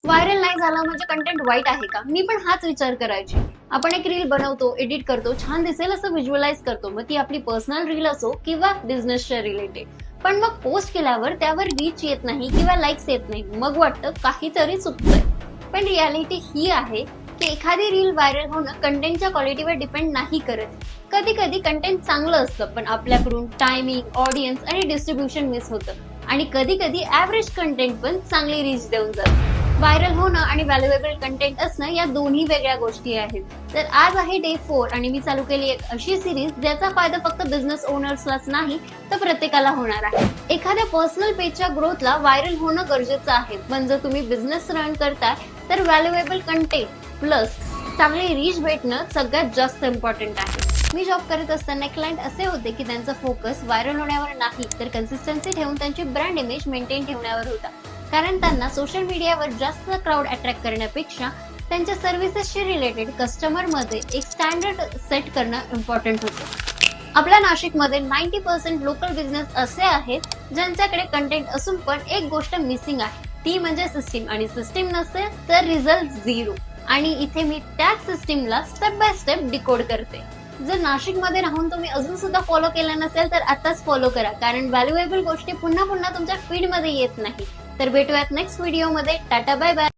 Viral नाही झाला म्हणजे कंटेंट वाईट आहे का? मी पण हाच विचार करायची. आपण एक रील बनवतो, एडिट करतो, छान दिसेल असं व्हिज्युअलाइज करतो, मग ती आपली पर्सनल रील असो किंवा बिझनेसच्या रिलेटेड. पण मग पोस्ट केल्यावर त्यावर रीच येत नाही किंवा लाईक्स येत नाही, मग वाटतं काहीतरी चुकतंय. पण रियालिटी ही आहे की एखादी रील व्हायरल होणं कंटेंटच्या क्वालिटीवर डिपेंड नाही करत. कधी कधी कंटेंट चांगलं असतं पण आपल्याकडून टायमिंग, ऑडियन्स आणि डिस्ट्रीब्युशन मिस होतं. आणि कधी कधी ऍव्हरेज कंटेंट पण चांगली रीच देऊन जातं. व्हायरल होणं आणि व्हॅल्युएबल कंटेंट असणं या दोन्ही वेगळ्या गोष्टी आहेत. तर आज आहे डे 4 आणि मी चालू केली एक अशी सिरीज ज्याचा फायदा फक्त बिझनेस ओनर्सलाच नाही तर प्रत्येकाला होणार आहे. एखाद्या पर्सनल पेजच्या ग्रोथला व्हायरल होणं गरजेचं आहे, पण जर तुम्ही बिझनेस रन करताय तर व्हॅल्युएबल कंटेंट प्लस चांगली रीच भेटणं सगळ्यात जास्त इम्पॉर्टंट आहे. मी जॉब करत असताना क्लायंट असे होते की त्यांचा फोकस व्हायरल होण्यावर नाही तर कन्सिस्टन्सी ठेवून त्यांची ब्रँड इमेज मेंटेन ठेवण्यावर होता. कारण त्यांना सोशल मीडियावर जास्त क्राऊड अट्रॅक्ट करण्यापेक्षा त्यांच्या सर्व्हिसेसशी रिलेटेड कस्टमरमध्ये एक स्टँडर्ड सेट करणं इम्पॉर्टंट होतं. आपल्या नाशिकमध्ये 90% लोकल बिझनेस असे आहेत ज्यांच्याकडे कंटेंट असून पण एक गोष्ट मिसिंग आहे, ती म्हणजे सिस्टीम. आणि सिस्टीम नसेल तर रिझल्ट झिरो. आणि इथे मी त्याच सिस्टीमला स्टेप बाय स्टेप डिकोड करते. जर नाशिकमध्ये राहून तुम्ही अजून सुद्धा फॉलो केलं नसेल तर आताच फॉलो करा, कारण व्हॅल्युएबल गोष्टी पुन्हा पुन्हा तुमच्या फीडमध्ये येत नाही. तर भेटूयात नेक्स्ट व्हिडिओमध्ये. टाटा बाय बाय.